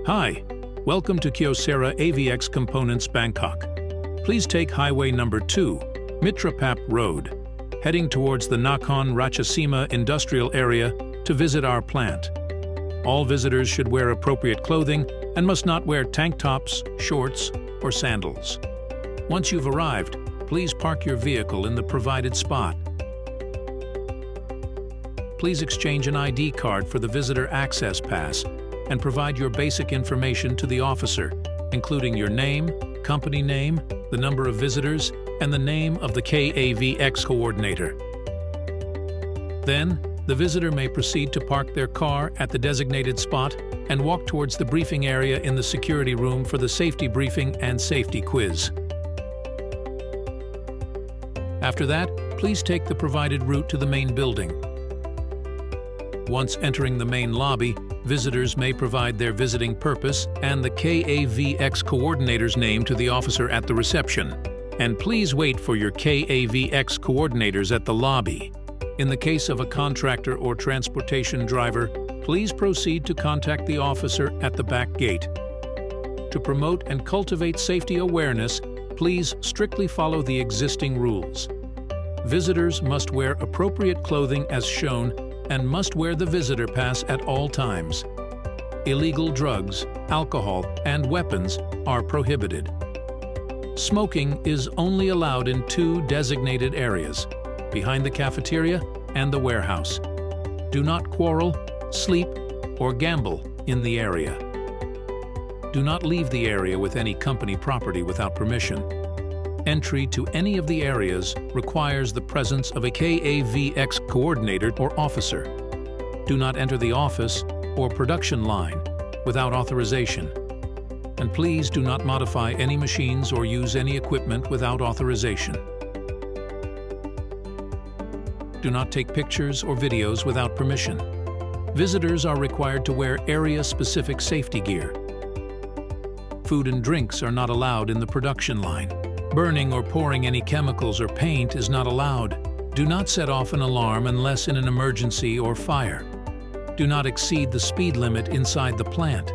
Hi, welcome to Kyocera AVX Components Bangkok. Please take highway number 2, Mitrapap Road, heading towards the Nakhon Ratchasima industrial area to visit our plant. All visitors should wear appropriate clothing and must not wear tank tops, shorts, or sandals. Once you've arrived, please park your vehicle in the provided spot. Please exchange an ID card for the visitor access pass and provide your basic information to the officer, including your name, company name, the number of visitors, and the name of the KAVX coordinator. Then, the visitor may proceed to park their car at the designated spot and walk towards the briefing area in the security room for the safety briefing and safety quiz. After that, please take the provided route to the main building. Once entering the main lobby, visitors may provide their visiting purpose and the KAVX coordinator's name to the officer at the reception. And please wait for your KAVX coordinators at the lobby. In the case of a contractor or transportation driver, please proceed to contact the officer at the back gate. To promote and cultivate safety awareness, please strictly follow the existing rules. Visitors must wear appropriate clothing as shown and must wear the visitor pass at all times. Illegal drugs, alcohol, and weapons are prohibited. Smoking is only allowed in 2 designated areas, behind the cafeteria and the warehouse. Do not quarrel, sleep, or gamble in the area. Do not leave the area with any company property without permission. Entry to any of the areas requires the presence of a KAVX coordinator or officer. Do not enter the office or production line without authorization. And please do not modify any machines or use any equipment without authorization. Do not take pictures or videos without permission. Visitors are required to wear area-specific safety gear. Food and drinks are not allowed in the production line. Burning or pouring any chemicals or paint is not allowed. Do not set off an alarm unless in an emergency or fire. Do not exceed the speed limit inside the plant.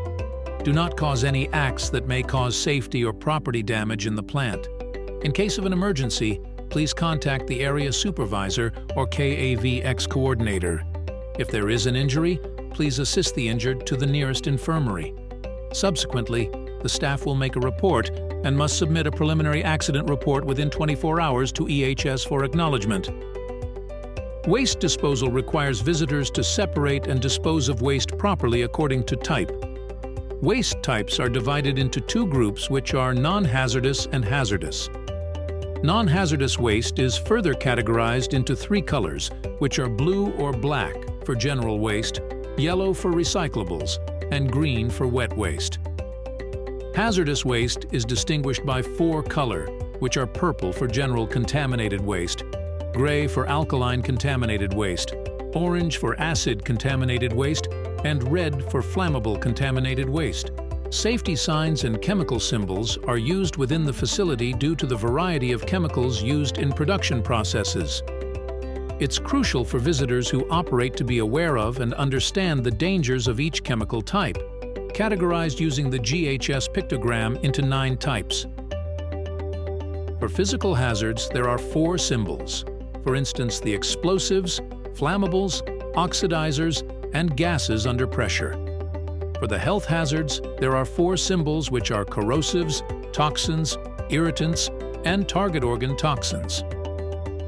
Do not cause any acts that may cause safety or property damage in the plant. In case of an emergency, please contact the area supervisor or KAVX coordinator. If there is an injury, please assist the injured to the nearest infirmary. Subsequently, the staff will make a report and must submit a preliminary accident report within 24 hours to EHS for acknowledgement. Waste disposal requires visitors to separate and dispose of waste properly according to type. Waste types are divided into 2 groups, which are non-hazardous and hazardous. Non-hazardous waste is further categorized into 3 colors, which are blue or black for general waste, yellow for recyclables, and green for wet waste. Hazardous waste is distinguished by 4 color, which are purple for general contaminated waste, gray for alkaline contaminated waste, orange for acid contaminated waste, and red for flammable contaminated waste. Safety signs and chemical symbols are used within the facility due to the variety of chemicals used in production processes. It's crucial for visitors who operate to be aware of and understand the dangers of each chemical type, categorized using the GHS pictogram into 9 types. For physical hazards, there are 4 symbols. For instance, the explosives, flammables, oxidizers, and gases under pressure. For the health hazards, there are 4 symbols, which are corrosives, toxins, irritants, and target organ toxins.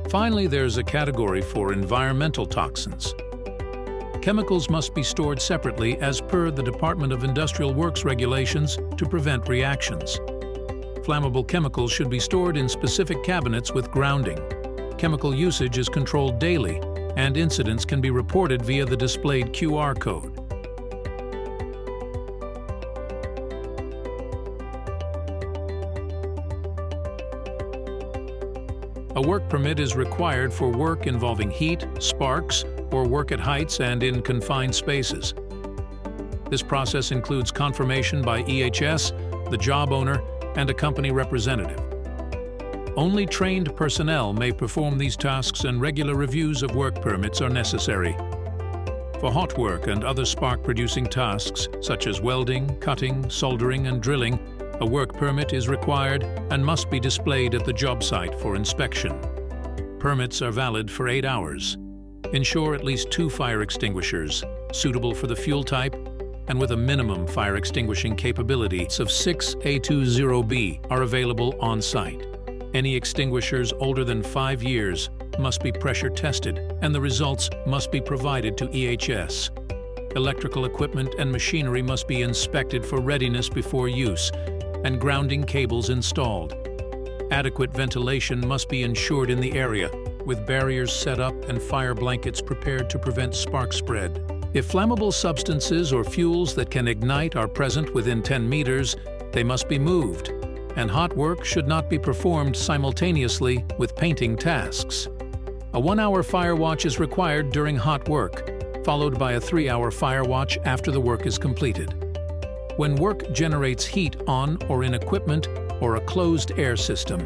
Finally, there's a category for environmental toxins. Chemicals must be stored separately as per the Department of Industrial Works regulations to prevent reactions. Flammable chemicals should be stored in specific cabinets with grounding. Chemical usage is controlled daily, and incidents can be reported via the displayed QR code. A work permit is required for work involving heat, sparks, or work at heights and in confined spaces. This process includes confirmation by EHS, the job owner, and a company representative. Only trained personnel may perform these tasks, and regular reviews of work permits are necessary. For hot work and other spark-producing tasks, such as welding, cutting, soldering, and drilling, a work permit is required and must be displayed at the job site for inspection. Permits are valid for 8 hours. Ensure at least 2 fire extinguishers, suitable for the fuel type, and with a minimum fire extinguishing capability of 6 A20B are available on site. Any extinguishers older than 5 years must be pressure tested, and the results must be provided to EHS. Electrical equipment and machinery must be inspected for readiness before use, and grounding cables installed. Adequate ventilation must be ensured in the area, with barriers set up and fire blankets prepared to prevent spark spread. If flammable substances or fuels that can ignite are present within 10 meters, they must be moved, and hot work should not be performed simultaneously with painting tasks. A 1-hour fire watch is required during hot work, followed by a 3-hour fire watch after the work is completed. When work generates heat on or in equipment or a closed air system,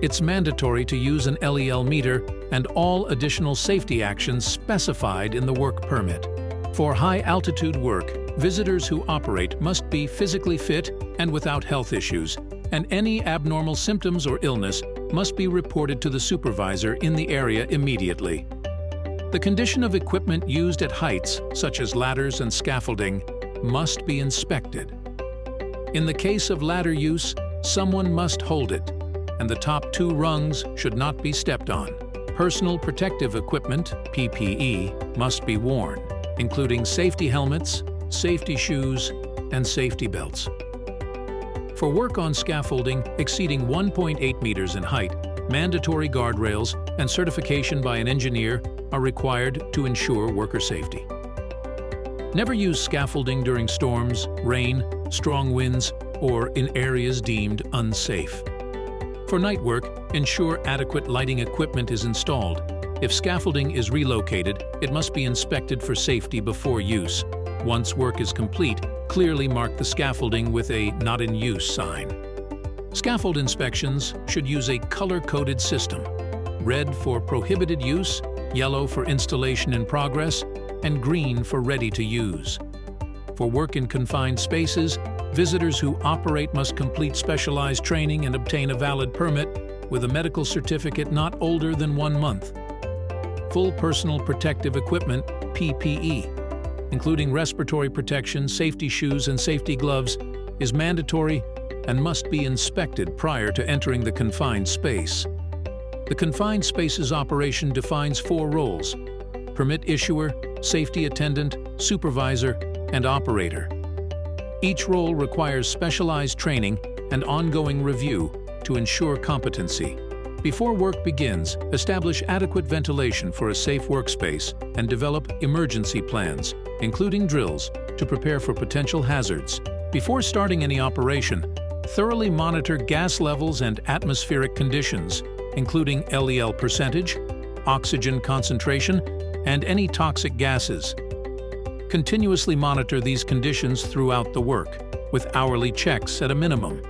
it's mandatory to use an LEL meter and all additional safety actions specified in the work permit. For high-altitude work, visitors who operate must be physically fit and without health issues, and any abnormal symptoms or illness must be reported to the supervisor in the area immediately. The condition of equipment used at heights, such as ladders and scaffolding, must be inspected. In the case of ladder use, someone must hold it, and the top 2 rungs should not be stepped on. Personal protective equipment, PPE, must be worn, including safety helmets, safety shoes, and safety belts. For work on scaffolding exceeding 1.8 meters in height, mandatory guardrails and certification by an engineer are required to ensure worker safety. Never use scaffolding during storms, rain, strong winds, or in areas deemed unsafe. For night work, ensure adequate lighting equipment is installed. If scaffolding is relocated, it must be inspected for safety before use. Once work is complete, clearly mark the scaffolding with a "Not in Use" sign. Scaffold inspections should use a color-coded system: red for prohibited use, yellow for installation in progress, and green for ready to use. For work in confined spaces, visitors who operate must complete specialized training and obtain a valid permit with a medical certificate not older than 1 month. Full personal protective equipment, PPE, including respiratory protection, safety shoes, and safety gloves, is mandatory and must be inspected prior to entering the confined space. The confined spaces operation defines 4 roles: permit issuer, safety attendant, supervisor, and operator. Each role requires specialized training and ongoing review to ensure competency. Before work begins, establish adequate ventilation for a safe workspace and develop emergency plans, including drills, to prepare for potential hazards. Before starting any operation, thoroughly monitor gas levels and atmospheric conditions, including LEL percentage, oxygen concentration, and any toxic gases. Continuously monitor these conditions throughout the work, with hourly checks at a minimum.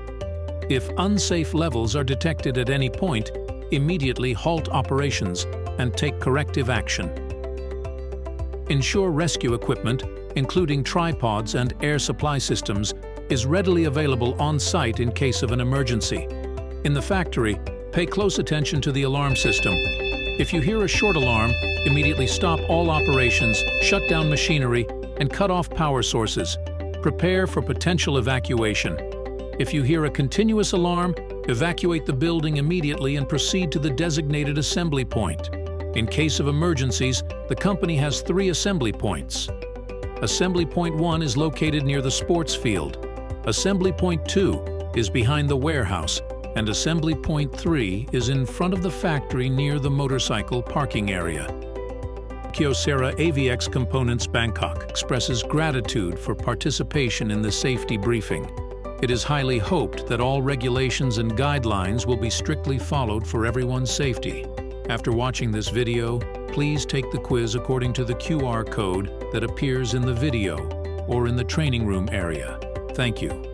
If unsafe levels are detected at any point, immediately halt operations and take corrective action. Ensure rescue equipment, including tripods and air supply systems, is readily available on site in case of an emergency. In the factory, pay close attention to the alarm system. If you hear a short alarm, immediately stop all operations, shut down machinery, and cut off power sources. Prepare for potential evacuation. If you hear a continuous alarm, evacuate the building immediately and proceed to the designated assembly point. In case of emergencies, the company has 3 assembly points. Assembly Point 1 is located near the sports field. Assembly Point 2 is behind the warehouse, and Assembly Point 3 is in front of the factory near the motorcycle parking area. Kyocera AVX Components Bangkok expresses gratitude for participation in the safety briefing. It is highly hoped that all regulations and guidelines will be strictly followed for everyone's safety. After watching this video, please take the quiz according to the QR code that appears in the video or in the training room area. Thank you.